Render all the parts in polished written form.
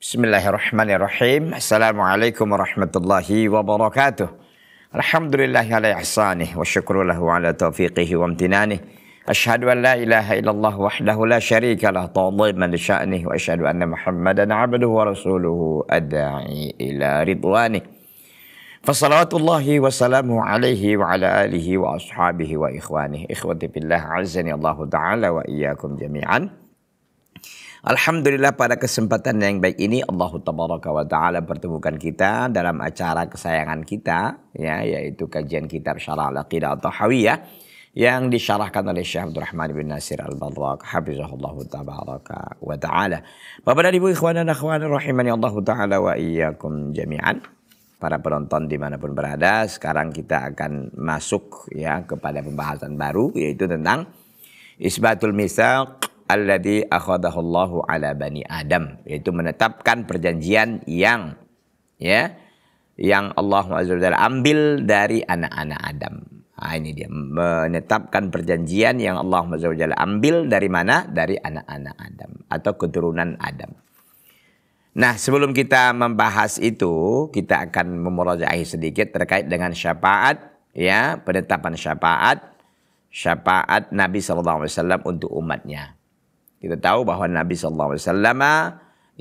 Bismillahirrahmanirrahim. Assalamualaikum warahmatullahi wabarakatuh. Alhamdulillahi ala ihsanih wa syukru lahu ala taufiqihi wa amtinanih. Asyhadu an la ilaha illallah wahdahu la syarika lah ta'dhiman li sya'nih wa asyhadu anna Muhammadan 'abduhu wa rasuluhu ad-da'i ila ridwanih. Fassalawatullahi wa salamu alaihi wa ala alihi wa ashabihi wa ikhwanih. Ikhwati billah azani Allah ta'ala wa iyyakum jami'an. Alhamdulillah pada kesempatan yang baik ini Allah Tabaraka wa Ta'ala pertemukan kita dalam acara kesayangan kita, ya, yaitu kajian kitab Syarah Al-Aqidah At-Tahawiyah yang disyarahkan oleh Syekh Abdul Rahman bin Nasir Al-Barrak hafizahullah tabaraka wa ta'ala. Bapak dan Ibu ikhwan dan akhwat rahimani Allah Ta'ala wa iyyakum jami'an. Para penonton dimanapun berada, sekarang kita akan masuk ya kepada pembahasan baru, yaitu tentang isbatul mitsaq alladzi akhadahu Allahu ala bani Adam, yaitu menetapkan perjanjian yang Allah Azza wa Jalla ambil dari anak-anak Adam. Nah, ini dia menetapkan perjanjian yang Allah Azza wa Jalla ambil dari mana? Dari anak-anak Adam atau keturunan Adam. Nah, sebelum kita membahas itu, kita akan memurajaah sedikit terkait dengan syafaat, ya, penetapan syafaat Nabi SAW untuk umatnya. Kita tahu bahwa Nabi SAW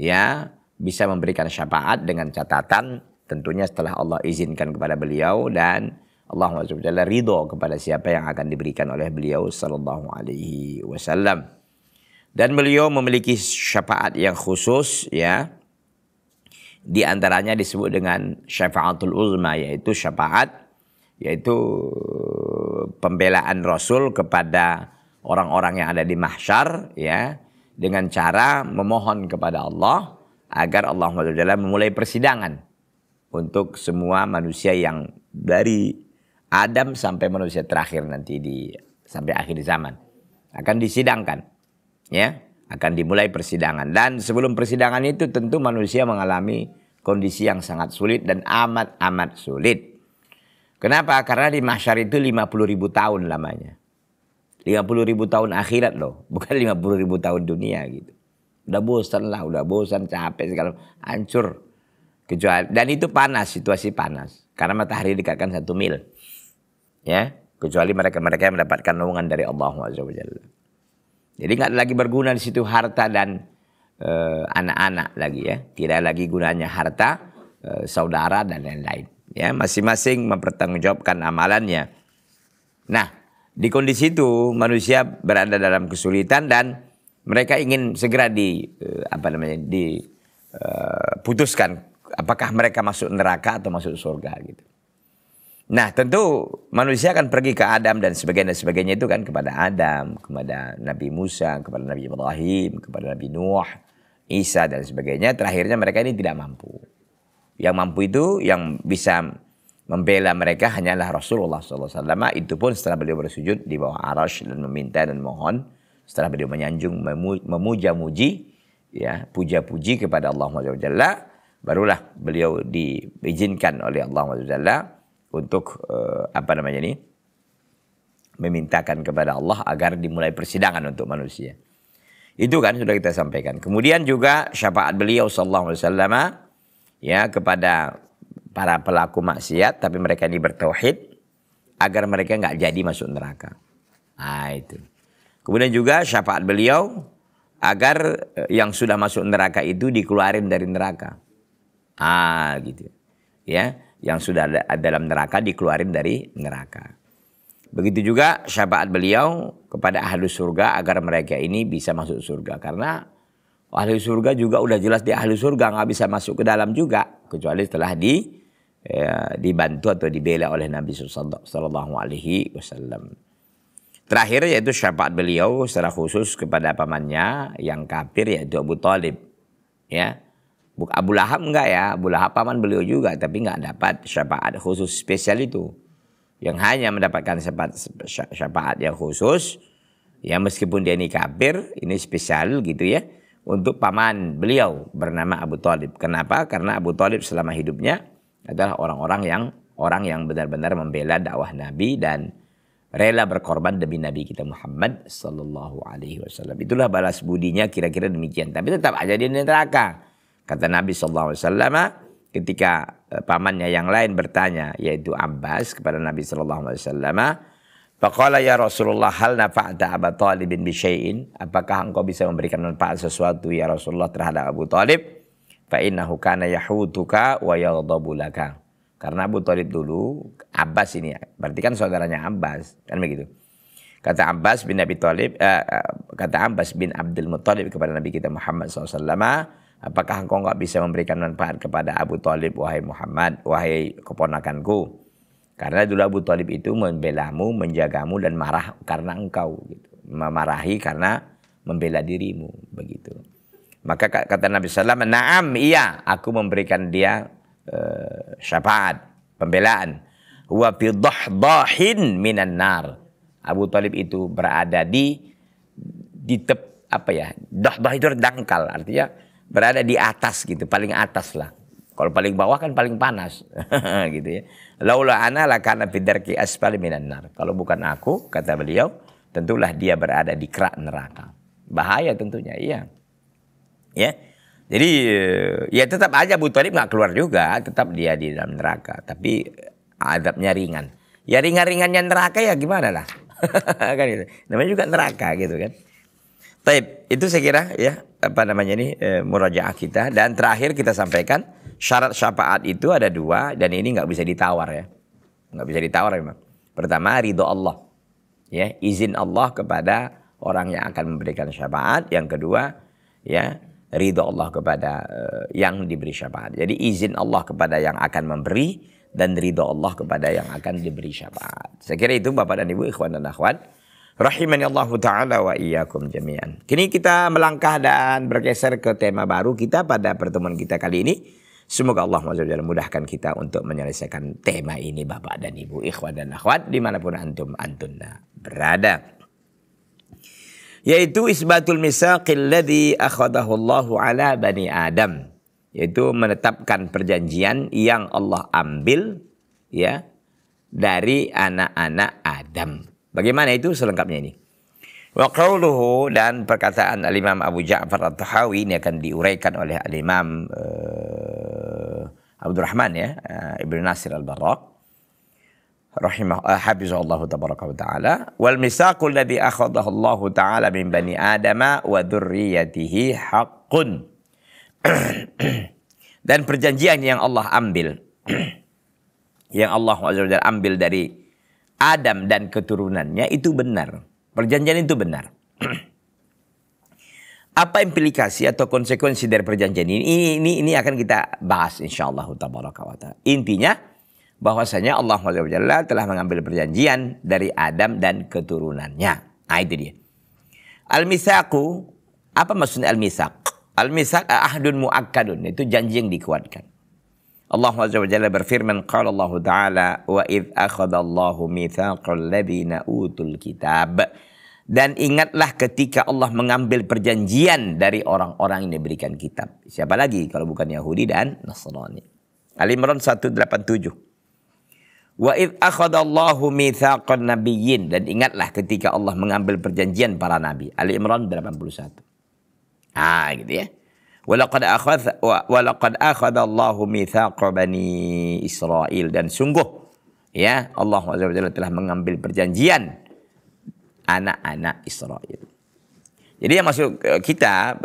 ya bisa memberikan syafaat dengan catatan tentunya setelah Allah izinkan kepada beliau dan Allah SWT ridho kepada siapa yang akan diberikan oleh beliau Sallallahu Alaihi Wasallam. Dan beliau memiliki syafaat yang khusus, ya, di antaranya disebut dengan syafaatul uzma, yaitu pembelaan Rasul kepada orang-orang yang ada di mahsyar, ya, dengan cara memohon kepada Allah agar Allah SWT memulai persidangan untuk semua manusia yang dari Adam sampai manusia terakhir nanti sampai akhir zaman akan disidangkan, ya, akan dimulai persidangan. Dan sebelum persidangan itu tentu manusia mengalami kondisi yang sangat sulit dan amat sulit. Kenapa? Karena di mahsyar itu 50.000 tahun lamanya. 50.000 tahun akhirat loh, bukan 50.000 tahun dunia gitu. Udah bosan, capek segala, hancur. Dan itu panas, situasi panas. Karena matahari dekatkan 1 mil. Ya, kecuali mereka yang mendapatkan naungan dari Allah SWT. Jadi nggak lagi berguna di situ harta dan anak-anak lagi, ya. Tidak lagi gunanya harta, saudara dan lain-lain. Ya, masing-masing mempertanggungjawabkan amalannya. Nah, di kondisi itu manusia berada dalam kesulitan dan mereka ingin segera diputuskan apakah mereka masuk neraka atau masuk surga gitu. Nah, tentu manusia akan pergi ke Adam dan sebagainya itu kan kepada Adam, kepada Nabi Musa, kepada Nabi Ibrahim, kepada Nabi Nuh, Isa dan sebagainya. Terakhirnya mereka ini tidak mampu. Yang mampu itu yang bisa membela mereka hanyalah Rasulullah SAW. Itu pun setelah beliau bersujud di bawah arasy dan meminta dan mohon. Setelah beliau menyanjung, memuja-muji, ya, puja-puji kepada Allah SWT, barulah beliau diizinkan oleh Allah SWT untuk memintakan kepada Allah agar dimulai persidangan untuk manusia. Itu kan sudah kita sampaikan. Kemudian juga syafaat beliau SAW, ya, kepada para pelaku maksiat tapi mereka ini bertauhid agar mereka nggak jadi masuk neraka. Nah, itu. Kemudian juga syafaat beliau agar yang sudah masuk neraka itu dikeluarin dari neraka. Gitu. Ya, yang sudah ada dalam neraka dikeluarin dari neraka. Begitu juga syafaat beliau kepada ahli surga agar mereka ini bisa masuk surga, karena ahli surga juga udah jelas di ahli surga nggak bisa masuk ke dalam juga kecuali setelah dibantu atau dibela oleh Nabi Sallallahu Alaihi Wasallam. Terakhir yaitu syafaat beliau secara khusus kepada pamannya yang kafir yaitu Abu Thalib, ya. Abu Lahab enggak, ya, Abu Lahab paman beliau juga tapi enggak dapat syafaat khusus spesial itu. Yang hanya mendapatkan syafaat yang khusus, ya, meskipun dia ini kafir, ini spesial gitu, ya, untuk paman beliau bernama Abu Thalib. Kenapa? Karena Abu Thalib selama hidupnya adalah orang yang benar-benar membela dakwah Nabi dan rela berkorban demi Nabi kita Muhammad Sallallahu Alaihi Wasallam. Itulah balas budinya, kira-kira demikian. Tapi tetap aja dia di neraka. Kata Nabi SAW ketika pamannya yang lain bertanya, yaitu Abbas, kepada Nabi SAW, faqala ya Rasulullah hal nafa'ta Abu Talibin bisyai'in, apakah engkau bisa memberikan manfaat sesuatu ya Rasulullah terhadap Abu Talib? Fa innahu kana yahutuka wa yaghdabu laka. Karena Abu Talib dulu, Abbas ini, berarti kan saudaranya Abbas, kan begitu. Kata Abbas bin Abi Talib, kata Abbas bin Abdul Muttalib kepada Nabi kita Muhammad SAW, apakah engkau enggak bisa memberikan manfaat kepada Abu Talib, wahai Muhammad, wahai keponakanku? Karena dulu Abu Talib itu membelamu, menjagamu, dan marah karena engkau. Gitu. Memarahi karena membela dirimu. Begitu. Maka kata Nabi SAW, na'am, iya, aku memberikan dia syafaat, pembelaan. Wa fi dahdahin minan nar. Abu Talib itu berada di dahdah itu dangkal, artinya berada di atas gitu, paling atas lah. Kalau paling bawah kan paling panas, gitu ya. Laula ana lakana fi darki asfali minan nar. Kalau bukan aku, kata beliau, tentulah dia berada di kerak neraka. Bahaya tentunya, iya. Ya. Jadi ya tetap aja Abu Talib nggak keluar juga, tetap dia di dalam neraka, tapi adabnya ringan. Ya ringan-ringannya neraka ya gimana lah. Kan itu. Namanya juga neraka gitu kan. Taib, itu saya kira ya murajaah kita. Dan terakhir kita sampaikan syarat syafaat itu ada dua dan ini nggak bisa ditawar ya, nggak bisa ditawar memang. Pertama ridho Allah, ya izin Allah kepada orang yang akan memberikan syafaat. Yang kedua ya ridho Allah kepada yang diberi syafaat. Jadi izin Allah kepada yang akan memberi dan ridho Allah kepada yang akan diberi syafaat. Saya kira itu Bapak dan Ibu, ikhwan dan akhwat, rahimani Allah ta'ala wa iyyakum jami'an. Kini kita melangkah dan bergeser ke tema baru kita pada pertemuan kita kali ini. Semoga Allah mudahkan kita untuk menyelesaikan tema ini Bapak dan Ibu, ikhwan dan akhwat, dimanapun antunna berada. Yaitu isbatul misaqil ladzi akhadahu Allahu ala bani Adam. Yaitu menetapkan perjanjian yang Allah ambil ya dari anak-anak Adam. Bagaimana itu selengkapnya ini? Wa qawluhu, dan perkataan Al-Imam Abu Ja'far At-Tahawi ini akan diuraikan oleh Al-Imam Abdurrahman ya, Ibnu Nasir Al-Barraq hafizahullahu tabaraka wa ta'ala. Wal misaqul ladzi akhadahu Allah ta'ala min bani Adama wa dzurriyyatihi haqqun. Dan perjanjian yang Allah ambil yang Allah ambil dari Adam dan keturunannya itu benar. Perjanjian itu benar. Apa implikasi atau konsekuensi dari perjanjian ini? Ini akan kita bahas insyaallah tabaraka wa ta'ala. Intinya bahwasanya Allah telah mengambil perjanjian dari Adam dan keturunannya. Nah itu dia. Al-misaqu, apa maksudnya al-misaq? Al-misaq ahdun muakkadun, itu janji yang dikuatkan. Allah berfirman, qala Allah Ta'ala, wa idh akhadallahu mitsaqal ladzina utul kitab. Dan ingatlah ketika Allah mengambil perjanjian dari orang-orang yang diberikan kitab. Siapa lagi kalau bukan Yahudi dan Nasrani? Al-Imran 187. Wa idh akhadallahu mitsaqan nabiyyin, dan ingatlah ketika Allah mengambil perjanjian para nabi. Al-Imran 81. Gitu ya. Walaqad akhadallahu mitsaqa bani Israil, dan sungguh ya Allah telah mengambil perjanjian anak-anak Israel. Jadi yang masuk kita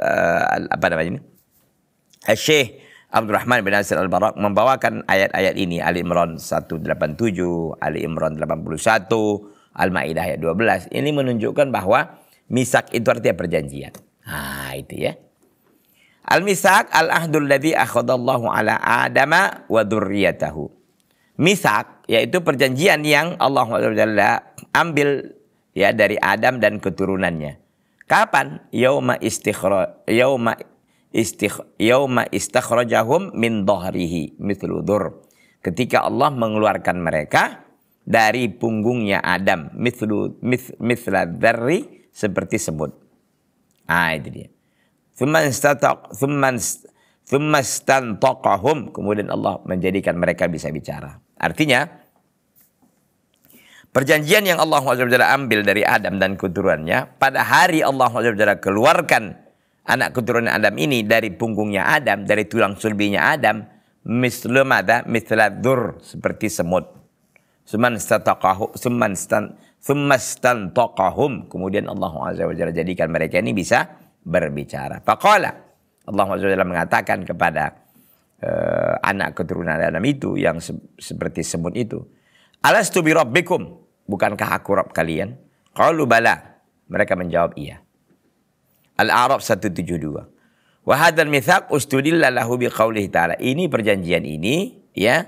Syekh Abdurrahman bin Nasir Al-Barraq membawakan ayat-ayat ini, Ali Imran 187, Ali Imran 81, Al-Maidah ayat 12. Ini menunjukkan bahwa misak itu artinya perjanjian. Itu ya. Al-misaq al-ahdul ladzi akhadallahu ala Adama wa dzurriyyatahu. Misak yaitu perjanjian yang Allah ambil ya dari Adam dan keturunannya. Kapan? Yauma istakhrajahum min dhahrihi mithlu dzur. Ketika Allah mengeluarkan mereka dari punggungnya Adam, mithla dzarri, seperti semut. Itu dia. Thumma istantaqahum, kemudian Allah menjadikan mereka bisa bicara. Artinya perjanjian yang Allah ambil dari Adam dan keturunannya, pada hari Allah keluarkan anak keturunan Adam ini dari punggungnya Adam, dari tulang sulbinya Adam, misla dzur, seperti semut. Tsumastantaqahum, kemudian Allah Azza wa Jalla jadikan mereka ini bisa berbicara. Faqala, Allah Azza wa Jalla mengatakan kepada anak keturunan Adam itu yang seperti semut itu, alastu bi rabbikum, bukankah aku Rabb kalian? Qalu bala, mereka menjawab iya. Al-A'raf 172. Wa hadzal mitsaq ustudilla lahu biqaulihi ta'ala. Ini perjanjian ini ya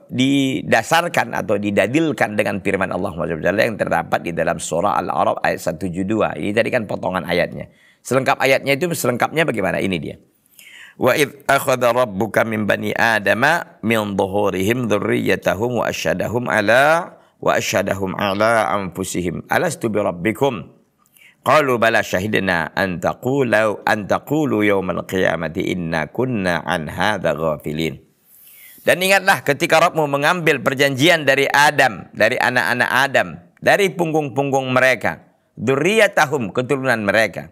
didasarkan atau didadilkan dengan firman Allah SWT yang terdapat di dalam surah Al-A'raf ayat 172. Ini tadi kan potongan ayatnya. Selengkap ayatnya itu selengkapnya bagaimana? Ini dia. Wa idz akhadha rabbuka min bani adama min dhuhurihim dzurriyyatahum wa asyhadahum ala anfusihim alastu bi rabbikum qalu bala syahidna an taqulu yaumal qiyamati inna kunna an hadza ghafilin. Dan ingatlah ketika Rabbmu mengambil perjanjian dari Adam, dari anak-anak Adam, dari punggung-punggung mereka, dzurriyyatahum, keturunan mereka,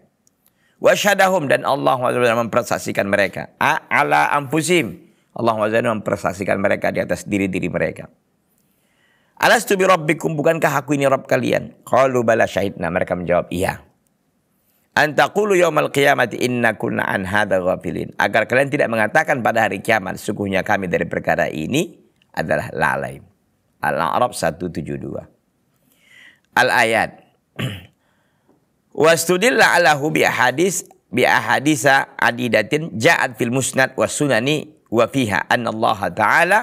wasyadahum, dan Allah mempersaksikan mereka ala anfusihim, Allah mempersaksikan mereka di atas diri-diri mereka. Alastu bi rabbikum, bukankah aku ini Rabb kalian? Qalu bala syahidna, mereka menjawab iya. An taqulu yaumal qiyamati inna kunna an hadza ghafilin, agar kalian tidak mengatakan pada hari kiamat sungguhnya kami dari perkara ini adalah lalai. Al-A'raf 172. Al-ayat. Wastudilla alahu bi ahadisa adidatin ja'at fil musnad was sunani wa fiha anna Allah ta'ala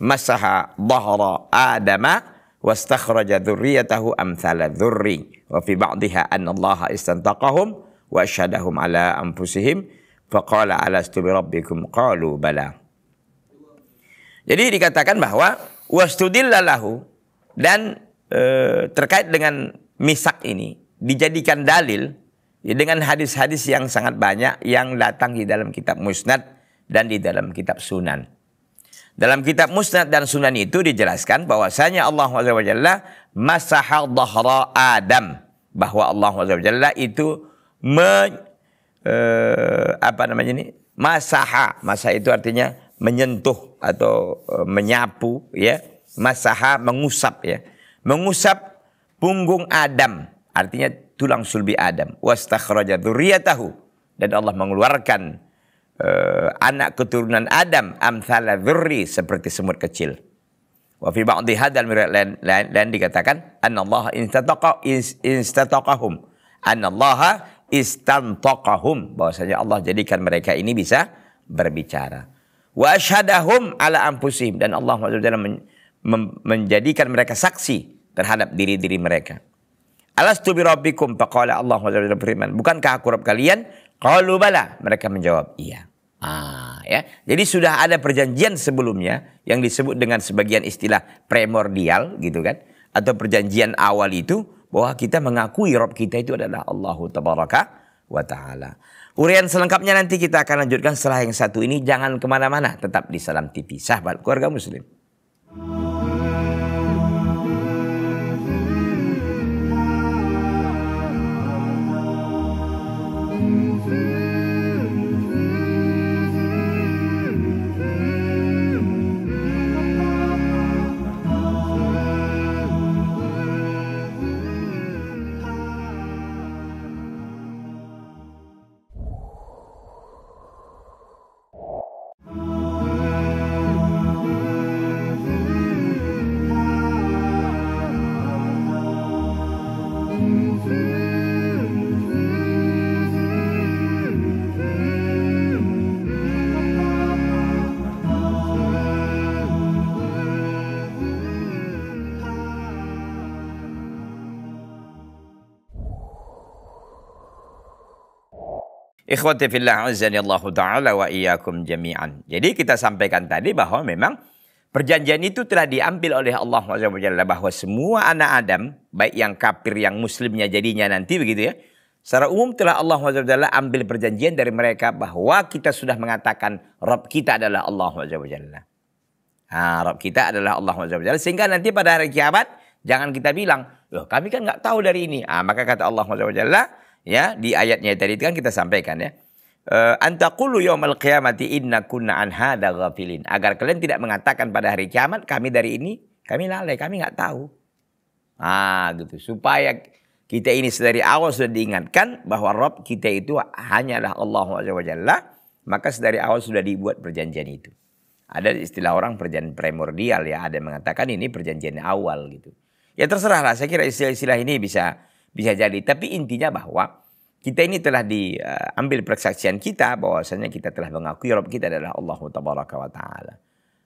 masaha dhahra adama wastakhraja dzurriyyatahu amthala dzurri wa fi ba'dihha anna Allah istantaqahum wa asyhadahum ala anfusihim faqala alastu bi rabbikum qalu bala. Jadi dikatakan bahwa wastudilla lahu, dan terkait dengan misak ini dijadikan dalil ya, dengan hadis-hadis yang sangat banyak yang datang di dalam kitab musnad dan di dalam kitab sunan. Dalam kitab musnad dan sunan itu dijelaskan bahwasanya Allah SWT masaha dhahra Adam, bahwa Allah SWT itu masaha itu artinya menyentuh atau menyapu ya, masaha mengusap ya, mengusap punggung Adam, artinya tulang sulbi Adam, wastakhraja dzurriyyatahu, dan Allah mengeluarkan anak keturunan Adam amthala dzurri, seperti semut kecil. Wa fi ba'dhi hadzal lain dikatakan annallaha istataqahum, annallaha istantaqahum, bahwasanya Allah jadikan mereka ini bisa berbicara. Wa asyhadahum ala anfusihim, dan Allah menjadikan mereka saksi terhadap diri-diri mereka. Alastu bi rabbikum, faqala Allah berfirman, bukankah aku Rabb kalian? Qalu bala, mereka menjawab iya. Ya. Jadi sudah ada perjanjian sebelumnya yang disebut dengan sebagian istilah primordial gitu kan, atau perjanjian awal itu, bahwa kita mengakui Rabb kita itu adalah Allah Tabaraka wa Ta'ala. Uraian selengkapnya nanti kita akan lanjutkan setelah yang satu ini. Jangan kemana-mana, tetap di Salam TV, sahabat keluarga muslim. Ikhwati fillah azani Allah Ta'ala wa iyyakum jami'an. Jadi kita sampaikan tadi bahwa memang perjanjian itu telah diambil oleh Allah SWT, bahwa semua anak Adam, baik yang kafir yang muslimnya jadinya nanti begitu ya, secara umum telah Allah SWT ambil perjanjian dari mereka bahwa kita sudah mengatakan Rabb kita adalah Allah SWT. Rabb kita adalah Allah SWT. Sehingga nanti pada hari kiamat jangan kita bilang, loh kami kan nggak tahu dari ini. Maka kata Allah SWT, ya di ayatnya tadi itu kan kita sampaikan ya. Antaqulu yaumal qiyamati inna kunna an hadza ghafilin. Agar kalian tidak mengatakan pada hari kiamat kami dari ini kami lalai, kami nggak tahu. Gitu. Supaya kita ini dari awal sudah diingatkan bahwa Rabb kita itu hanyalah Allah Azza wa Jalla, maka dari awal sudah dibuat perjanjian itu. Ada istilah orang perjanjian primordial ya, ada yang mengatakan ini perjanjian awal gitu. Ya terserahlah, saya kira istilah-istilah ini bisa jadi, tapi intinya bahwa kita ini telah diambil persaksian kita bahwasanya kita telah mengakui Rabb kita adalah Allah Tabaraka wa Ta'ala.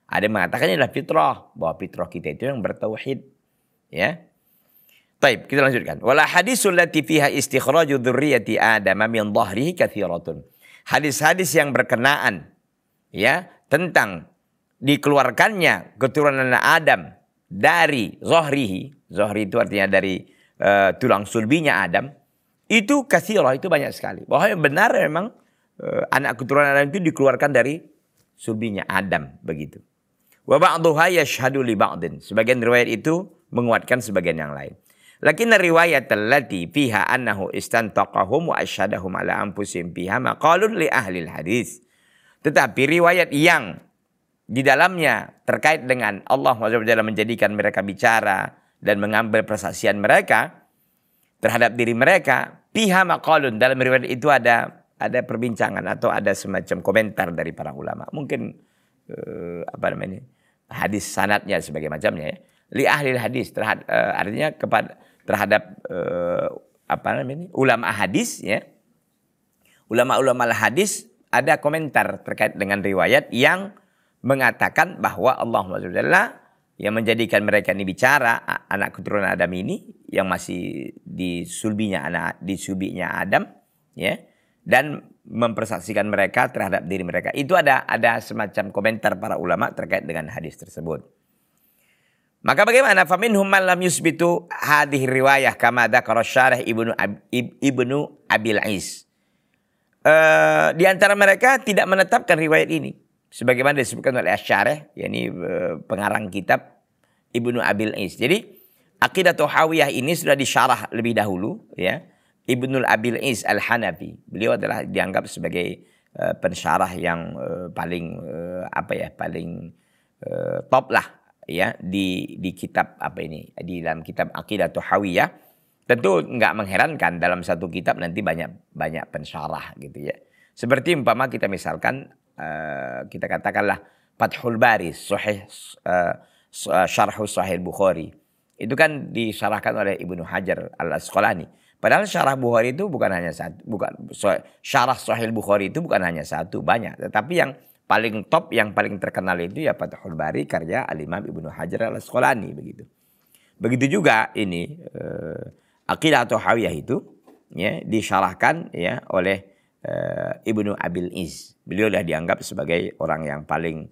Ada yang mengatakan ini adalah fitrah, bahwa fitrah kita itu yang bertauhid. Ya. Baik, kita lanjutkan. Wala hadisul lati fiha istikhraju dzurriyyati Adam min dhahrihi katsiratun. Hadis-hadis yang berkenaan ya tentang dikeluarkannya keturunan Adam dari zahrihi. Zahri itu artinya dari tulang sulbinya Adam. Itu katsirah, itu banyak sekali. Bahwa yang benar memang anak keturunan Adam itu dikeluarkan dari sulbinya Adam begitu. Wa ba'dhuha yashhadu li ba'din. Sebagian riwayat itu menguatkan sebagian yang lain. Lakin riwayat allati fiha annahu istantaqahum wa asyhadahum ala anfusihim fiha maqalun li ahli hadis. Tetapi riwayat yang di dalamnya terkait dengan Allah SWT menjadikan mereka bicara dan mengambil persaksian mereka terhadap diri mereka, fiha maqalun, dalam riwayat itu ada perbincangan atau ada semacam komentar dari para ulama. Mungkin hadis sanadnya sebagai macamnya ya. Li ahli hadis artinya terhadap ulama hadis ya. Ulama-ulama hadis ada komentar terkait dengan riwayat yang mengatakan bahwa Allah SWT yang menjadikan mereka ini bicara, anak keturunan Adam ini yang masih di sulbinya Adam ya, dan mempersaksikan mereka terhadap diri mereka. Itu ada semacam komentar para ulama terkait dengan hadis tersebut. Maka bagaimana? Faminhum man lam yusbitu hadhihi riwayah kama dzakara syarih Ibnu Abil Is. Di antara mereka tidak menetapkan riwayat ini sebagaimana disebutkan oleh Asy-Syarih, yakni pengarang kitab Ibnu Abil Is. Jadi Aqidah Tahawiyah ini sudah disyarah lebih dahulu ya. Ibnu Abil Is Al-Hanafi. Beliau adalah dianggap sebagai pensyarah yang paling top lah ya di kitab di dalam kitab Aqidah Tahawiyah. Tentu enggak mengherankan dalam satu kitab nanti banyak pensyarah gitu ya. Seperti umpama kita misalkan kita katakanlah Fathul Bari Syarh Sahih Bukhari. Itu kan disyarahkan oleh Ibnu Hajar Al-Asqalani. Padahal syarah Bukhari itu bukan hanya satu, syarah Sahih Bukhari itu bukan hanya satu, banyak. Tetapi yang paling top, yang paling terkenal itu ya Fathul Bari karya Al-Imam Ibnu Hajar Al-Asqalani begitu. Begitu juga ini Aqidah Tahawiyah itu ya disyarahkan ya oleh Ibnu Abil Iz. Beliau dah dianggap sebagai orang yang paling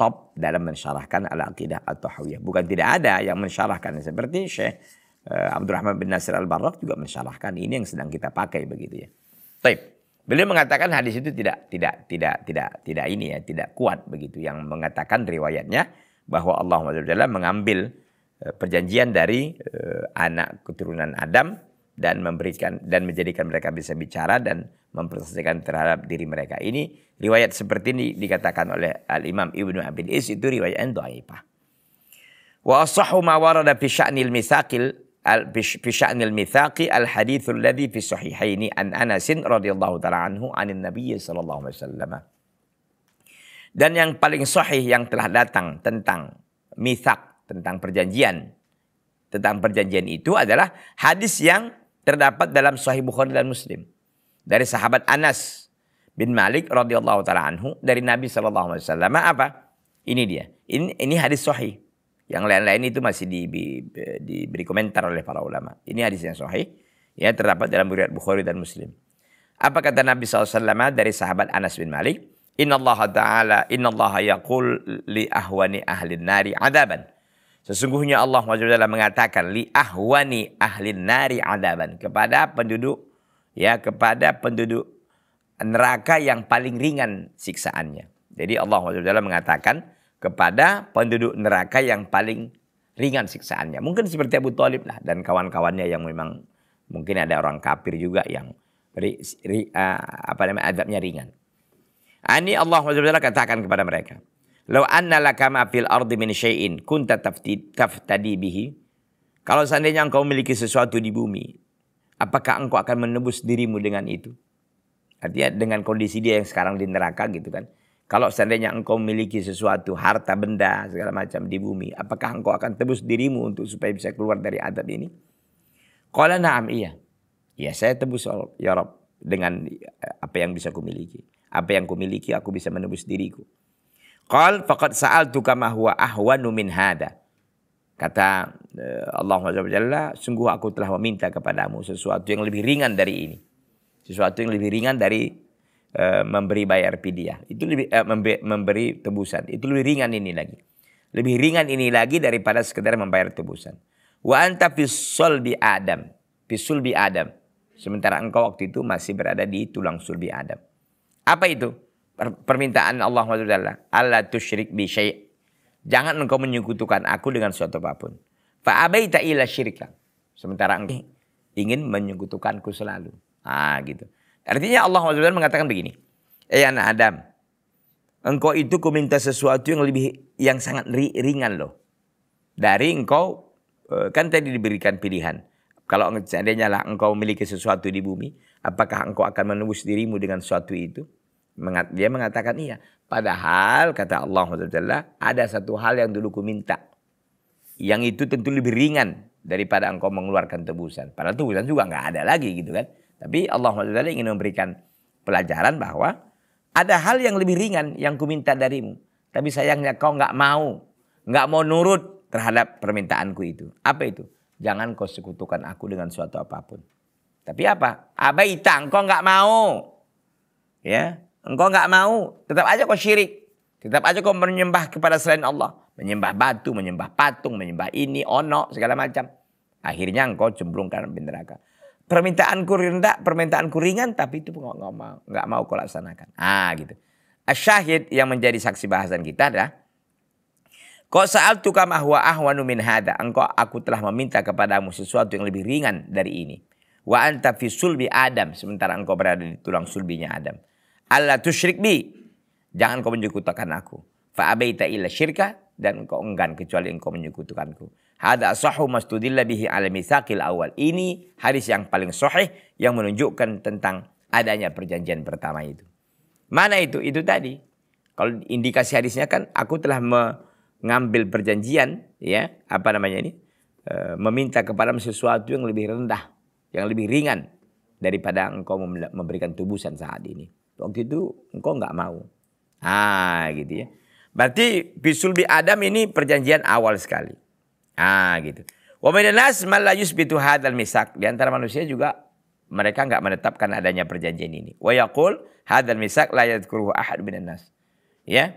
top dalam mensyarahkan Al-Aqidah At-Tahawiyah. Bukan tidak ada yang mensyarahkan seperti Syekh Abdurrahman bin Nasir Al-Barraq juga mensyarahkan, ini yang sedang kita pakai begitu ya. Baik. Beliau mengatakan hadis itu tidak kuat begitu, yang mengatakan riwayatnya bahwa Allah SWT mengambil perjanjian dari anak keturunan Adam dan menjadikan mereka bisa bicara dan mempersaksikan terhadap diri mereka. Ini riwayat seperti ini dikatakan oleh Al-Imam Ibnu Abil Is, itu riwayat yang dhaifah. Wa asahhu ma warada fi sya'nil mitsaqi al-haditsul ladzi fi sahihaini an Anas radhiyallahu taala anhu anin Nabiy sallallahu alaihi wasallam. Dan yang paling sahih yang telah datang tentang mitsaq, tentang perjanjian itu adalah hadis yang terdapat dalam Sahih Bukhari dan Muslim dari sahabat Anas bin Malik radhiyallahu taala anhu dari Nabi sallallahu alaihi wasallam. Apa? Ini dia. Ini hadis sahih. Yang lain-lain itu masih diberi komentar oleh para ulama. Ini hadis yang sahih ya, terdapat dalam riwayat Bukhari dan Muslim. Apa kata Nabi SAW dari sahabat Anas bin Malik? Innallaha yaqul li ahwani ahli nari adaban. Sesungguhnya Allah SWT mengatakan li ahwani ahli nari adaban, kepada penduduk neraka yang paling ringan siksaannya. Jadi Allah SWT mengatakan kepada penduduk neraka yang paling ringan siksaannya. Mungkin seperti Abu Thalib lah dan kawan-kawannya yang memang Mungkin ada orang kafir juga yang azabnya ringan. Ini Allah SWT katakan kepada mereka, "Lau anna laka ma fil ardi min syai'in kunta taftadi bihi." Kalau seandainya engkau memiliki sesuatu di bumi, apakah engkau akan menebus dirimu dengan itu? Artinya dengan kondisi dia yang sekarang di neraka gitu kan. Kalau seandainya engkau memiliki sesuatu, harta benda, segala macam di bumi, apakah engkau akan tebus dirimu untuk supaya bisa keluar dari adab ini? Qala na'am, iya. Ya saya tebus ya Rabb dengan apa yang bisa kumiliki. Apa yang kumiliki aku bisa menebus diriku. Qal faqad sa'altuka ma huwa ahwanu min hada. Kata Allah SWT, sungguh aku telah meminta kepadamu sesuatu yang lebih ringan dari ini. Sesuatu yang lebih ringan dari memberi bayar fidyah. Itu lebih memberi tebusan. Itu lebih ringan ini lagi. Lebih ringan ini lagi daripada sekedar membayar tebusan. Wa anta fisulbi Adam. Fisulbi Adam. Sementara engkau waktu itu masih berada di tulang sulbi Adam. Apa itu? Permintaan Allah SWT. Allah tusyrik bi syai'. Jangan engkau menyekutukan aku dengan suatu apapun. Fa abaita ila syirka. Sementara engkau ingin menyekutukanku selalu. Gitu. Artinya Allah SWT mengatakan begini. Anak Adam, engkau itu ku minta sesuatu yang sangat ringan loh. Dari engkau, kan tadi diberikan pilihan. Kalau seandainya lah engkau memiliki sesuatu di bumi, apakah engkau akan menebus dirimu dengan sesuatu itu? Dia mengatakan iya. Padahal kata Allah SWT, ada satu hal yang dulu ku minta. Yang itu tentu lebih ringan daripada engkau mengeluarkan tebusan. Padahal tebusan juga nggak ada lagi gitu kan. Tapi Allah SWT ingin memberikan pelajaran bahwa ada hal yang lebih ringan yang ku minta darimu. Tapi sayangnya kau nggak mau nurut terhadap permintaanku itu. Apa itu? Jangan kau sekutukan aku dengan suatu apapun. Tapi apa? Abaita, engkau nggak mau. Ya, engkau nggak mau. Tetap aja kau syirik. Tetap aja kau menyembah kepada selain Allah. Menyembah batu, menyembah patung, menyembah ini, ono, segala macam. Akhirnya engkau cemplung ke dalam neraka. Permintaanku rendah, permintaanku ringan, tapi itu nggak mau kau laksanakan. Gitu. Asyahid yang menjadi saksi bahasan kita adalah, Qad sa'altuka ma huwa ahwanu min hada. Aku telah meminta kepadamu sesuatu yang lebih ringan dari ini. Wa anta fi sulbi Adam. Sementara engkau berada di tulang sulbinya Adam. Allah tusyrik bi. Jangan kau menyekutukan aku. Fa abaita illa syirka. Dan engkau enggan kecuali engkau menyekutukanku. Hada asahu mastudilla bihi ala mitsaqil awal. Ini hadis yang paling sahih yang menunjukkan tentang adanya perjanjian pertama itu. Mana itu? Itu tadi. Kalau indikasi hadisnya kan aku telah mengambil perjanjian, ya, meminta kepadamu sesuatu yang lebih rendah, yang lebih ringan daripada engkau memberikan tebusan saat ini. Waktu itu engkau enggak mau. Gitu ya. Berarti bisulbi Adam ini perjanjian awal sekali. Gitu. Wa minan nas man la yusbitu hadzal misak. Di antara manusia juga mereka enggak menetapkan adanya perjanjian ini. Wa yaqul hadzal misak la yadhkuruhu ahad minan nas. Ya.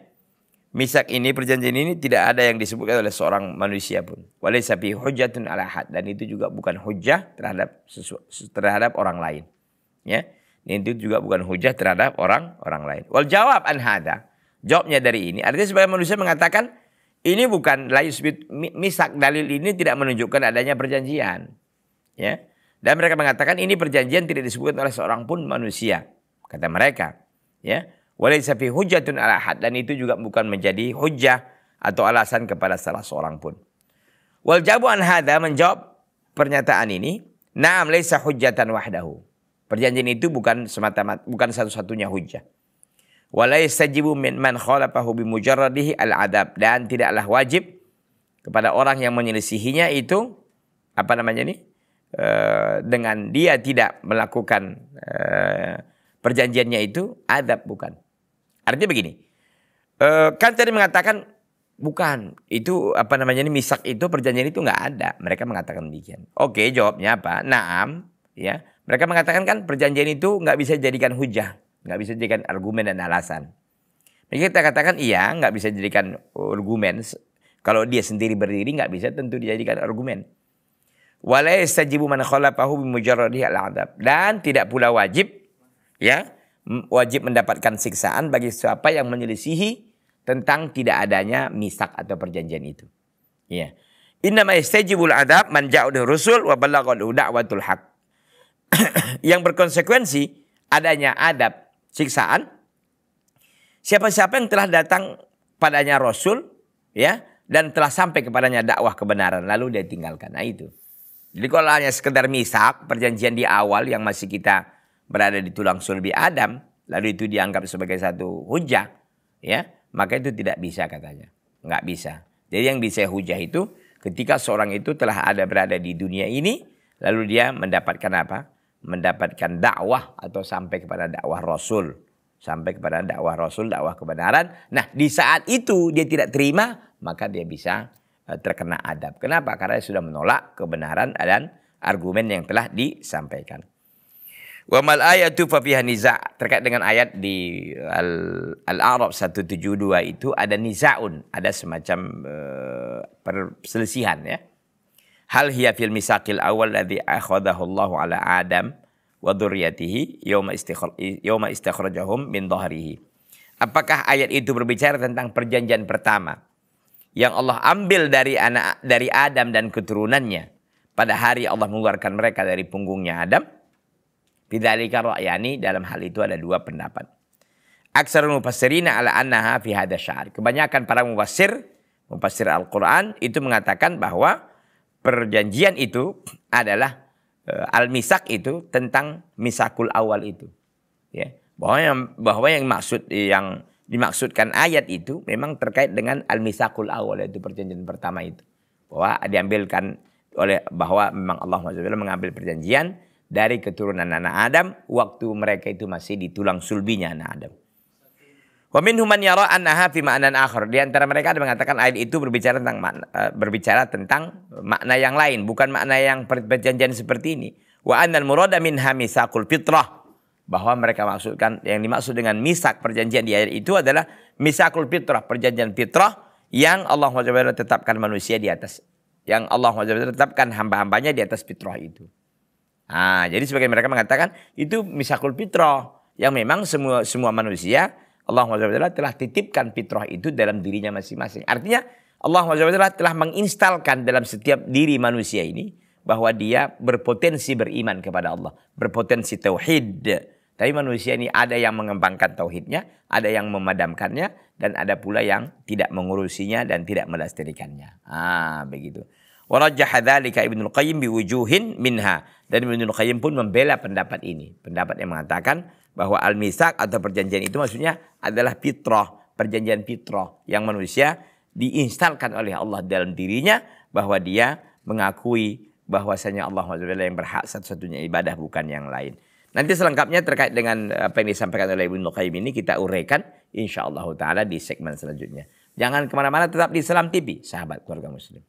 Misak ini, perjanjian ini tidak ada yang disebutkan oleh seorang manusia pun. Wa laysa fi hujjatun ala ahad, dan itu juga bukan hujjah terhadap orang lain. Ya. Dan itu juga bukan hujjah terhadap orang lain. Wal jawab an hada. Jawabnya dari ini, artinya sebagian manusia mengatakan ini bukan layusbit misak, dalil ini tidak menunjukkan adanya perjanjian. Ya. Dan mereka mengatakan ini perjanjian tidak disebutkan oleh seorang pun manusia, kata mereka. Ya. Walaysa fi hujjatun ala ahad, dan itu juga bukan menjadi hujjah atau alasan kepada salah seorang pun. Wal jawabu an hadza, menjawab pernyataan ini, na'am laysa hujjatan wahdahu. Perjanjian itu bukan semata-mata, bukan satu-satunya hujjah. Wala yastajibu min man khalafahu bimujarradihi al-adab, dan tidaklah wajib kepada orang yang menyelisihinya itu dengan dia tidak melakukan perjanjiannya itu adab, bukan. Artinya begini. Kan tadi mengatakan bukan, itu misak itu, perjanjian itu enggak ada. Mereka mengatakan demikian. Oke, jawabnya apa? Naam, ya. Mereka mengatakan kan perjanjian itu enggak bisa dijadikan hujah. Nggak bisa dijadikan argumen dan alasan. Jadi kita katakan iya, nggak bisa dijadikan argumen. Kalau dia sendiri berdiri nggak bisa tentu dijadikan argumen. Wala yastajibu man khalafahu bimujarradihi al-'adab. Dan tidak pula wajib, ya, wajib mendapatkan siksaan bagi siapa yang menyelisihi tentang tidak adanya misak atau perjanjian itu. Ya. Innama yastajibul 'adab man ja'uhu rusul wa ballaghahu da'watul haq. yang berkonsekuensi adanya adab siksaan. Siapa-siapa yang telah datang padanya Rasul, ya, dan telah sampai kepadanya dakwah kebenaran, lalu dia tinggalkan. Nah itu. Jadi kalau hanya sekedar misak, perjanjian di awal yang masih kita berada di tulang sulbi Adam, lalu itu dianggap sebagai satu hujah, ya, maka itu tidak bisa katanya. Nggak bisa. Jadi yang bisa hujah itu ketika seorang itu telah berada di dunia ini, lalu dia mendapatkan apa? Mendapatkan dakwah atau sampai kepada dakwah Rasul. Sampai kepada dakwah Rasul, dakwah kebenaran. Nah di saat itu dia tidak terima, maka dia bisa terkena adab. Kenapa? Karena dia sudah menolak kebenaran dan argumen yang telah disampaikan. Wa mal ayatu fa fiha niza'. Terkait dengan ayat di Al-A'raf 172 itu ada niza'un, ada semacam perselisihan ya. Hal hiya fil misaqil awal ladzi akhadahu Allah ala Adam wa dzurriyyatihi yauma istakhrajahum min dhahrihi. Apakah ayat itu berbicara tentang perjanjian pertama yang Allah ambil dari Adam dan keturunannya pada hari Allah mengeluarkan mereka dari punggungnya Adam? Bidzalika ra'yani, dalam hal itu ada dua pendapat. Aksarul mufassirina ala annaha fi hadza sya'r. Kebanyakan para mufassir Al-Qur'an itu mengatakan bahwa perjanjian itu adalah al-misak itu tentang misakul awal itu. Ya, bahwa yang dimaksudkan ayat itu memang terkait dengan al-misakul awal, yaitu perjanjian pertama itu. Bahwa diambilkan bahwa memang Allah SWT mengambil perjanjian dari keturunan anak Adam waktu mereka itu masih di tulang sulbinya anak Adam. Wa minhum man yara annaha fi ma'nan akhar. Di antara mereka ada mengatakan ayat itu berbicara tentang makna yang lain, bukan makna yang perjanjian seperti ini. Wa annal murada minha misaqul fitrah. Bahwa mereka maksudkan, yang dimaksud dengan misak perjanjian di ayat itu adalah misaqul fitrah, perjanjian fitrah yang Allah SWT tetapkan manusia di atas, yang Allah SWT tetapkan hamba-hambanya di atas fitrah itu. Nah, jadi sebagian mereka mengatakan itu misaqul fitrah yang memang semua manusia Allah SWT telah titipkan fitrah itu dalam dirinya masing-masing. Artinya Allah SWT telah menginstalkan dalam setiap diri manusia ini bahwa dia berpotensi beriman kepada Allah, berpotensi tauhid. Tapi manusia ini ada yang mengembangkan tauhidnya, ada yang memadamkannya, dan ada pula yang tidak mengurusinya dan tidak melestarikannya. Begitu. Wa rajjaha dzalika Ibnul Qayyim biwujuhin minha. Dan Ibnul Qayyim pun membela pendapat ini. Pendapat yang mengatakan bahwa al-misak atau perjanjian itu maksudnya adalah fitrah, perjanjian fitrah yang manusia diinstalkan oleh Allah dalam dirinya, bahwa dia mengakui bahwasanya Allah SWT yang berhak satu-satunya ibadah, bukan yang lain. Nanti selengkapnya terkait dengan apa yang disampaikan oleh Ibnul Qayyim ini kita uraikan insyaallah taala di segmen selanjutnya. Jangan kemana-mana, tetap di Salam TV, sahabat keluarga muslim.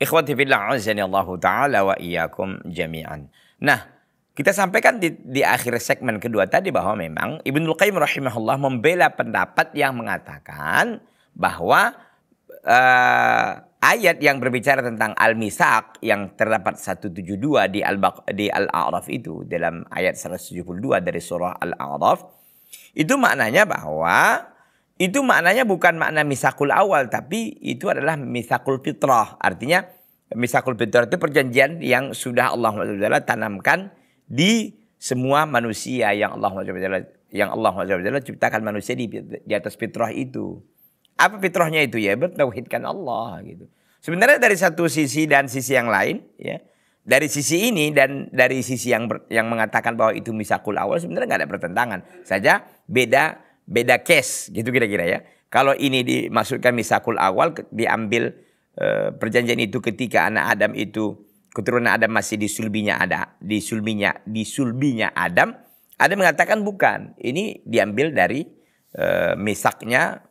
Ikhwati fillah, azani Allah taala wa iyyakum jami'an. Nah, kita sampaikan di akhir segmen kedua tadi bahwa memang Ibnul Qayyim rahimahullah membela pendapat yang mengatakan bahwa ayat yang berbicara tentang al-misaq yang terdapat 172 di Al-A'raf itu, dalam ayat 172 dari surah Al-A'raf, itu maknanya bahwa itu maknanya bukan makna misakul awal, tapi itu adalah misakul fitrah. Artinya misakul fitrah itu perjanjian yang sudah Allah SWT tanamkan di semua manusia yang Allah SWT ciptakan manusia di atas fitrah itu. Apa fitrahnya itu? Ya bertauhidkan Allah gitu. Sebenarnya dari satu sisi dan sisi yang lain, ya, dari sisi ini dan dari sisi yang mengatakan bahwa itu misakul awal sebenarnya nggak ada pertentangan. Saja beda beda case gitu kira-kira ya. Kalau ini dimasukkan misakul awal, diambil perjanjian itu ketika anak Adam itu, keturunan Adam masih disulbinya Adam. Ada mengatakan bukan, ini diambil dari misaknya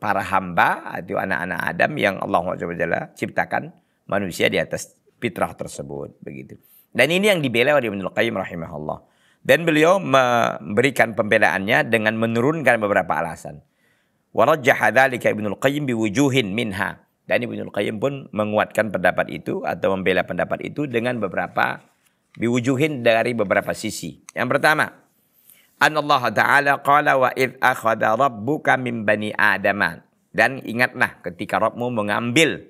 para hamba atau anak-anak Adam yang Allah SWT ciptakan manusia di atas fitrah tersebut, begitu. Dan ini yang dibela oleh Ibnul Qayyim rahimahullah. Dan beliau memberikan pembelaannya dengan menurunkan beberapa alasan. Warajjaha dzalika Ibnul Qayyim biwujuhin minha. Dan Ibnul Qayyim pun menguatkan pendapat itu atau membela pendapat itu dengan beberapa biwujuhin dari beberapa sisi. Yang pertama, Allah Ta'ala qala wa idh akhadha rabbuka min bani Adam. Dan ingatlah ketika Rabbmu mengambil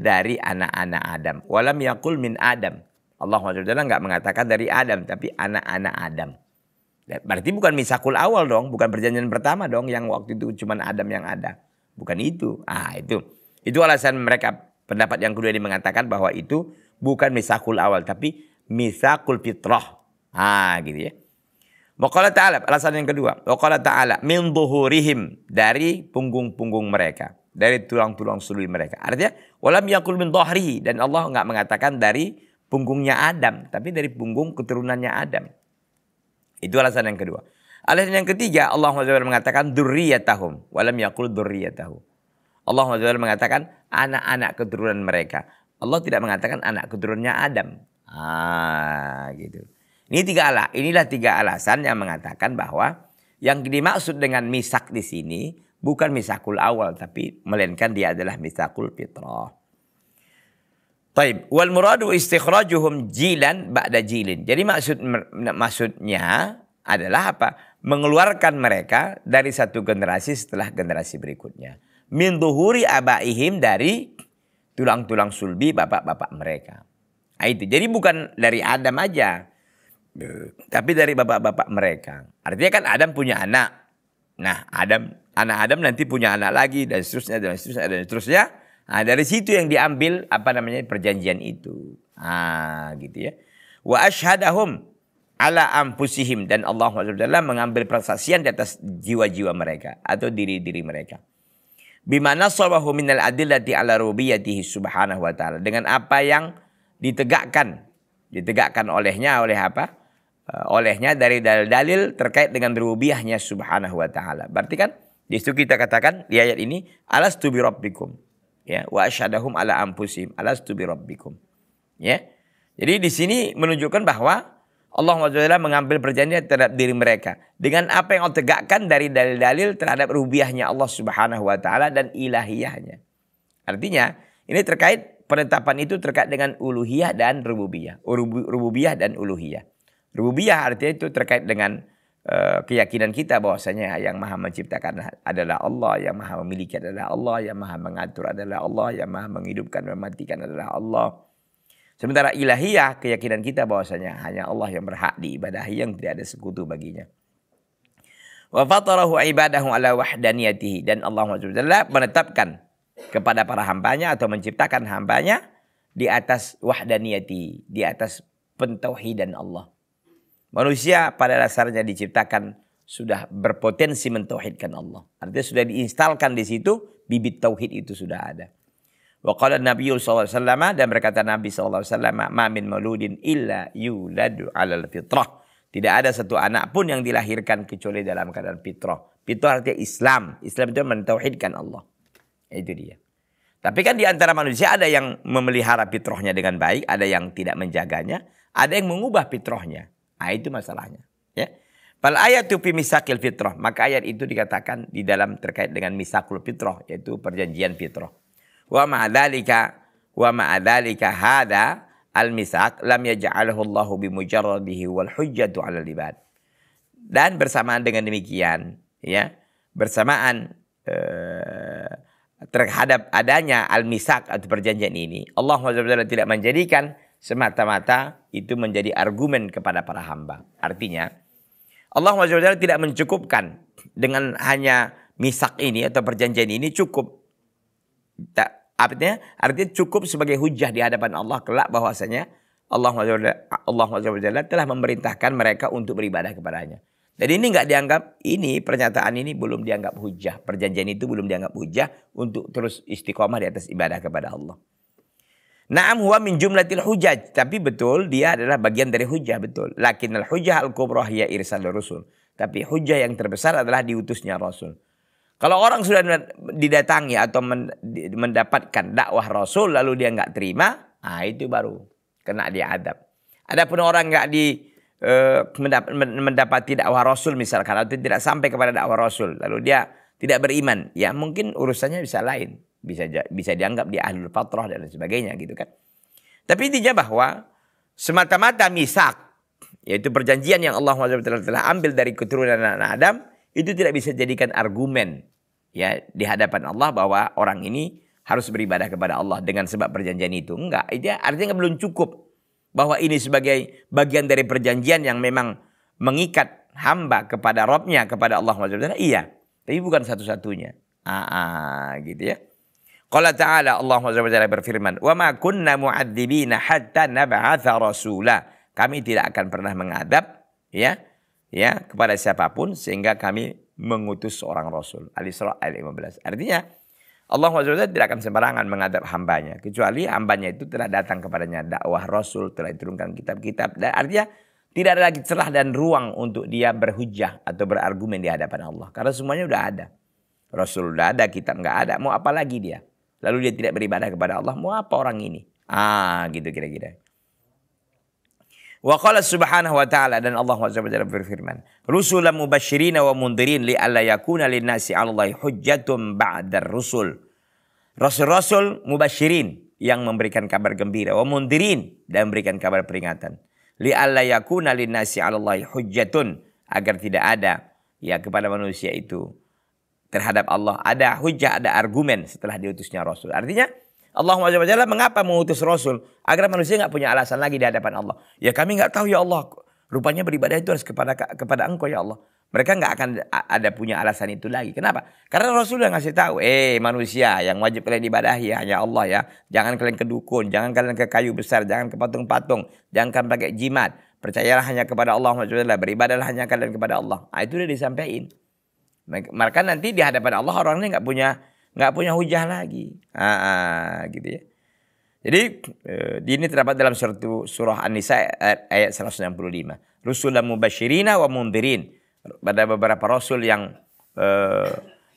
dari anak-anak Adam. Walam yaqul min Adam. Allah SWT enggak mengatakan dari Adam, tapi anak-anak Adam. Berarti bukan misakul awal dong, bukan perjanjian pertama dong yang waktu itu cuma Adam yang ada. Bukan itu. Itu alasan mereka, pendapat yang kedua ini mengatakan bahwa itu bukan misakul awal, tapi misakul fitrah. Gitu ya. Waqala ta'ala, alasan yang kedua. Waqala ta'ala, min dhuhurihim, dari punggung-punggung mereka. Dari tulang-tulang sulbi mereka. Artinya, walam yakul min dhahrihi. Dan Allah enggak mengatakan dari punggungnya Adam. Tapi dari punggung keturunannya Adam. Itu alasan yang kedua. Alasan yang ketiga, Allah SWT mengatakan dzurriyyatahum. Walam yakul dzurriyyatahu. Allah SWT mengatakan anak-anak keturunan mereka. Allah tidak mengatakan anak keturunannya Adam. Gitu. Inilah tiga alasan yang mengatakan bahwa yang dimaksud dengan misak di sini bukan misakul awal, tapi melainkan dia adalah misakul fitrah. Taib. Wal muradu istikhrajuhum jilan ba'da jilin. Jadi maksudnya adalah apa? Mengeluarkan mereka dari satu generasi setelah generasi berikutnya. Min dhuhuri abaihim, dari tulang-tulang sulbi bapak-bapak mereka. Itu. Jadi bukan dari Adam aja, tapi dari bapak-bapak mereka. Artinya kan Adam punya anak. Nah, anak Adam nanti punya anak lagi, dan seterusnya, dan seterusnya, dan seterusnya. Dari situ yang diambil perjanjian itu. Gitu ya. Wa asyhadahum ala anfusihim, dan Allah SWT mengambil persaksian di atas jiwa-jiwa mereka atau diri-diri mereka. Bimana sawahu minal adillati ala rububiyyatihi subhanahu wa ta'ala, dengan apa yang ditegakkan olehnya dari dalil-dalil terkait dengan rububiyahnya subhanahu wa ta'ala. Berarti kan di situ kita katakan di ayat ini alastu bi rabbikum, ya, wa asyhadahum ala anfusihim alastu bi rabbikum, ya. Jadi di sini menunjukkan bahwa Allah SWT mengambil perjanjian terhadap diri mereka dengan apa yang Allah tegakkan dari dalil-dalil terhadap rububiyahnya Allah subhanahu wa ta'ala dan ilahiyahnya. Artinya ini terkait, penetapan itu terkait dengan uluhiyah dan rububiyah. Rububiyah dan uluhiyah. Rububiyah artinya itu terkait dengan keyakinan kita bahwasanya yang maha menciptakan adalah Allah, yang maha memiliki adalah Allah, yang maha mengatur adalah Allah, yang maha menghidupkan dan mematikan adalah Allah. Sementara ilahiyah, keyakinan kita bahwasanya hanya Allah yang berhak diibadahi, yang tidak ada sekutu baginya. Wa fatarahu ibadahu ala wahdaniyatihi, dan Allah SWT menetapkan kepada para hambanya atau menciptakan hambanya di atas wahdaniyati, di atas pentauhidan Allah. Manusia pada dasarnya diciptakan sudah berpotensi mentauhidkan Allah. Artinya sudah diinstalkan di situ, bibit tauhid itu sudah ada. Wa qala Nabi sallallahu alaihi wasallam, dan berkata Nabi sallallahu alaihi wasallam, ma min mauludin illa yuladu 'alal fitrah. Tidak ada satu anak pun yang dilahirkan kecuali dalam keadaan fitrah. Fitrah artinya Islam. Islam itu mentauhidkan Allah. Itu dia. Tapi kan di antara manusia ada yang memelihara fitrahnya dengan baik, ada yang tidak menjaganya, ada yang mengubah fitrahnya. Itu masalahnya, ya. Fal ayatu fi misakil fitrah, maka ayat itu dikatakan di dalam terkait dengan misakul fitrah, yaitu perjanjian fitrah. Wa ma'adzalika hadza al-misak lam yaj'alhu Allahu bimujarradihi wal hujjatu 'alal ibad. Dan bersamaan dengan demikian, ya, bersamaan terhadap adanya al-misak atau perjanjian ini, Allah SWT tidak menjadikan semata-mata itu menjadi argumen kepada para hamba. Artinya Allah SWT tidak mencukupkan dengan hanya misak ini atau perjanjian ini cukup. Artinya cukup sebagai hujah di hadapan Allah kelak bahwasanya Allah SWT telah memerintahkan mereka untuk beribadah kepadanya. Dan ini nggak dianggap, ini pernyataan ini belum dianggap hujah. Perjanjian itu belum dianggap hujah untuk terus istiqomah di atas ibadah kepada Allah. Na'am huwa min jumlatil hujaj. Tapi betul dia adalah bagian dari hujah, betul. Lakinnal hujah al-kubrah ya irsalur rusul. Tapi hujah yang terbesar adalah diutusnya Rasul. Kalau orang sudah didatangi atau mendapatkan dakwah Rasul lalu dia nggak terima, itu baru kena dia adab. Adapun orang nggak mendapati dakwah Rasul misalkan, atau tidak sampai kepada dakwah Rasul lalu dia tidak beriman, ya mungkin urusannya bisa lain, bisa dianggap dia ahlul fatrah dan sebagainya gitu kan. Tapi intinya bahwa semata-mata misak, yaitu perjanjian yang Allah SWT telah ambil dari keturunan anak Adam, itu tidak bisa jadikan argumen ya di hadapan Allah bahwa orang ini harus beribadah kepada Allah dengan sebab perjanjian itu. Enggak, itu artinya belum cukup bahwa ini sebagai bagian dari perjanjian yang memang mengikat hamba kepada Rabbnya, kepada Allah SWT. Iya, tapi bukan satu-satunya. Gitu ya. Qala ta'ala, Allah SWT berfirman, "Wa ma kunna mu'adzibina hatta nab'atha rasula." Kami tidak akan pernah mengadab ya kepada siapapun sehingga kami mengutus seorang rasul. Al-Isra ayat 15. Artinya Allah SWT tidak akan sembarangan mengadab hambanya, kecuali hambanya itu telah datang kepadanya dakwah Rasul, telah diturunkan kitab-kitab. Dan artinya tidak ada lagi celah dan ruang untuk dia berhujah atau berargumen di hadapan Allah. Karena semuanya sudah ada. Rasul sudah ada, kitab nggak ada. Mau apa lagi dia? Lalu dia tidak beribadah kepada Allah, mau apa orang ini? Gitu kira-kira. Wa qala subhanahu wa ta'ala, dan Allah SWT berfirman, "Rusulan mubashirina wa mundhirin li'alla yakuna linnasi 'alallahi hujjatun ba'dar rusul." Rasul-rasul mubashirin yang memberikan kabar gembira, wa mundhirin dan memberikan kabar peringatan. Li'alla yakuna linnasi 'alallahi hujjatun, agar tidak ada ya kepada manusia itu terhadap Allah ada hujjah, ada argumen setelah diutusnya Rasul. Artinya Allah SWT mengapa mengutus Rasul? Agar manusia nggak punya alasan lagi di hadapan Allah. Ya kami nggak tahu ya Allah. Rupanya beribadah itu harus kepada Engkau ya Allah. Mereka nggak akan ada punya alasan itu lagi. Kenapa? Karena Rasul udah ngasih tahu. Manusia yang wajib kalian ibadahi hanya Allah ya. Jangan kalian ke dukun. Jangan kalian ke kayu besar. Jangan ke patung-patung. Jangan kalian pakai jimat. Percayalah hanya kepada Allah SWT. Beribadahlah hanya kalian kepada Allah. Itu udah disampaikan. Maka nanti di hadapan Allah orang ini nggak punya hujah lagi. Gitu ya. Jadi ini terdapat dalam surah An-Nisa ayat 165. Rusulan mubashirina wa mundhirin. Pada beberapa rasul yang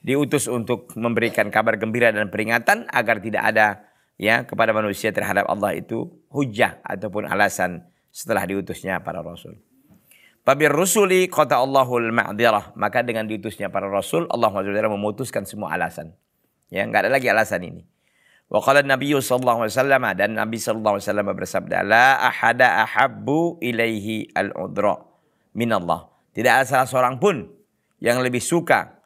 diutus untuk memberikan kabar gembira dan peringatan agar tidak ada ya kepada manusia terhadap Allah itu hujah ataupun alasan setelah diutusnya para rasul. Fabir rusuli qata Allahul ma'dzirah, maka dengan diutusnya para rasul Allah SWT memutuskan semua alasan. Ya, enggak ada lagi alasan ini. Wa qala Nabi sallallahu alaihi wasallam, dan Nabi sallallahu alaihi wasallam bersabda, la ahada ahabbu ilaihi al-udra minallah. Tidak ada salah seorang pun yang lebih suka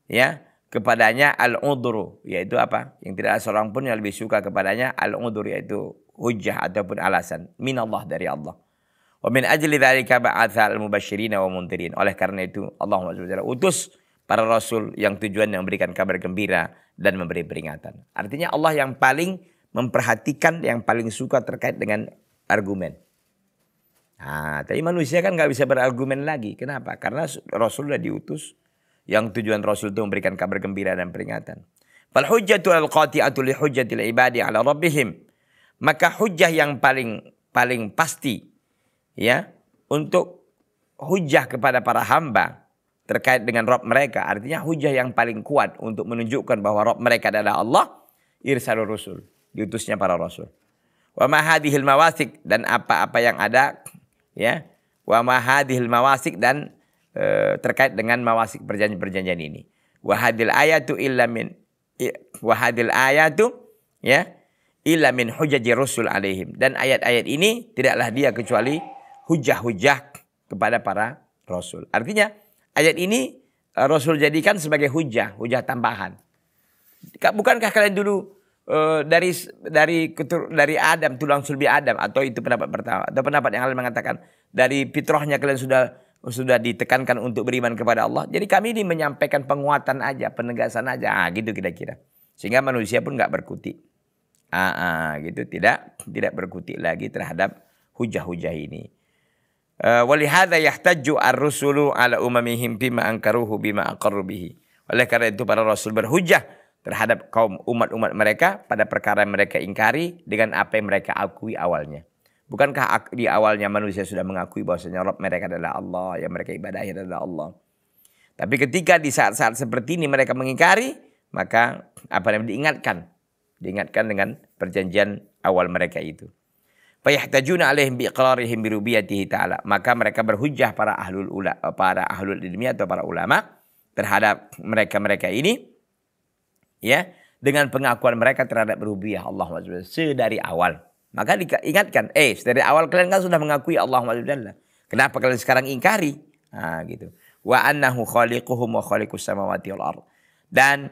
ya kepadanya al-udru, yaitu apa? Yang tidak ada seorang pun yang lebih suka kepadanya al-udru, yaitu hujjah ataupun alasan minallah, dari Allah. Wa min ajli dzalika ba'atsa al-mubashshirina wa mundhirin. Oleh karena itu Allah SWT utus para rasul yang tujuannya memberikan kabar gembira dan memberi peringatan. Artinya Allah yang paling memperhatikan, yang paling suka terkait dengan argumen. Tapi manusia kan nggak bisa berargumen lagi. Kenapa? Karena Rasul sudah diutus yang tujuan Rasul itu memberikan kabar gembira dan peringatan. Fal hujjatu al-qati'atu li hujjatil ibadi ala rabbihim. Maka hujjah yang paling pasti ya untuk hujjah kepada para hamba terkait dengan Rabb mereka, artinya hujah yang paling kuat untuk menunjukkan bahwa Rabb mereka adalah Allah, irsalur rusul, diutusnya para rasul. Wa ma hadhil mawasik, dan apa-apa yang ada ya, wa ma hadhil mawasik, dan terkait dengan mawasik perjanjian-perjanjian ini. Wa hadil ayatu illa min hujaji rusul alaihim, dan ayat-ayat ini tidaklah dia kecuali hujah-hujah kepada para rasul. Artinya ayat ini Rasul jadikan sebagai hujah tambahan. Bukankah kalian dulu dari Adam, tulang sulbi Adam, atau itu pendapat pertama, atau pendapat yang lain mengatakan dari fitrahnya kalian sudah ditekankan untuk beriman kepada Allah. Jadi kami ini menyampaikan penguatan aja, penegasan aja, gitu kira-kira. Sehingga manusia pun nggak berkutik. Gitu, tidak berkutik lagi terhadap hujah-hujah ini. walihada yahtaju ar-rusulu ala umamihim bima ankaruhu bima aqarru bihi. Oleh karena itu para rasul berhujjah terhadap kaum umat-umat mereka pada perkara yang mereka ingkari dengan apa yang mereka akui awalnya. Bukankah di awalnya manusia sudah mengakui bahwasanya Rabb mereka adalah Allah, yang mereka ibadahi adalah Allah. Tapi ketika di saat-saat seperti ini mereka mengingkari, maka apa yang diingatkan dengan perjanjian awal mereka itu. Fayahtajuna alaihim biiqrarihim birububiyatihi ta'ala. Maka mereka berhujjah para ahlul ilmi atau para ulama terhadap mereka ini ya, dengan pengakuan mereka terhadap rububiyah Allah SWT sedari awal. Maka diingatkan, sedari awal kalian kan sudah mengakui Allah SWT. Kenapa kalian sekarang ingkari? Gitu. Wa annahu khaliquhum wa khaliqus samawati wal ard. Dan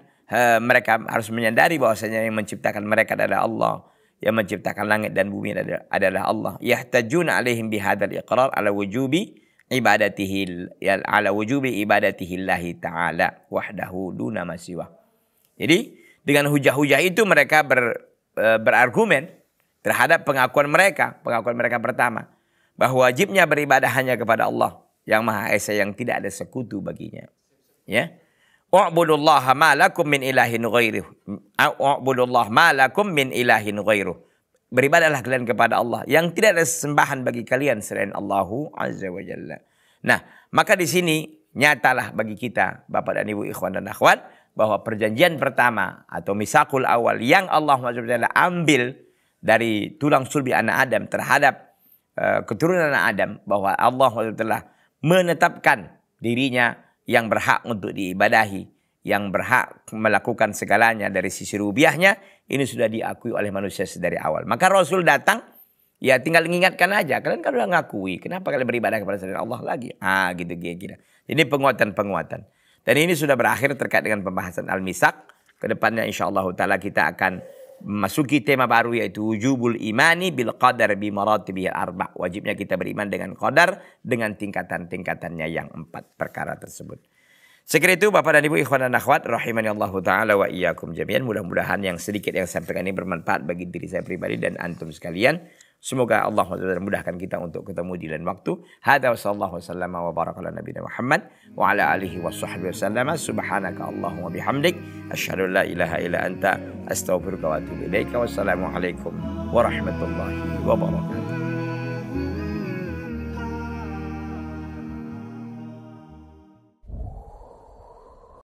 mereka harus menyadari bahwasanya yang menciptakan mereka adalah Allah, yang menciptakan langit dan bumi adalah Allah. Yahtajuna alaihim bihadzal iqrar ala wujubi ibadatihi Allah taala wahdahu duna ma siwa. Jadi dengan hujah-hujah itu mereka berargumen terhadap pengakuan mereka pertama bahwa wajibnya beribadah hanya kepada Allah yang Maha Esa, yang tidak ada sekutu baginya. Ya. Wa'budullaha ma lakum min ilahin ghairuh. Wa'budullaha ma lakum min ilahin ghairuh. Beribadahlah kalian kepada Allah yang tidak ada sembahan bagi kalian selain Allahu Azza wa Jalla. Nah, maka di sini nyatalah bagi kita Bapak dan Ibu, ikhwan dan akhwat, bahwa perjanjian pertama atau misakul awal yang Allah Azza wa Jalla ambil dari tulang sulbi anak Adam terhadap keturunan anak Adam, bahwa Allah Azza wa Jalla menetapkan dirinya yang berhak untuk diibadahi, yang berhak melakukan segalanya dari sisi rububiyahnya, ini sudah diakui oleh manusia sedari awal. Maka Rasul datang, ya tinggal mengingatkan aja, kalian kan udah ngakui, kenapa kalian beribadah kepada selain Allah lagi? Gitu kira-kira. Ini penguatan-penguatan. Dan ini sudah berakhir terkait dengan pembahasan Al-Misak. Kedepannya insyaAllah ta'ala kita akan memasuki tema baru, yaitu wujubul imani bil qadar bi maratibih arba'. Wajibnya kita beriman dengan qadar dengan tingkatan-tingkatannya yang 4 perkara tersebut. Sekira itu Bapak dan Ibu, ikhwan dan akhwat rahimani Allah taala wa iyyakum jami'an. Mudah-mudahan yang sedikit yang saya sampaikan ini bermanfaat bagi diri saya pribadi dan antum sekalian. Semoga Allah memudahkan kita untuk ketemu di lain waktu. Hadza wa sallallahu wasallam wa baraka ala nabiyina Muhammad wa ala alihi washabbihi wasallam. Subhanaka Allahumma bihamdik asyhadu an la ilaha illa anta astaghfiruka wa atubu ilaika. Wassalamu alaikum warahmatullahi wabarakatuh.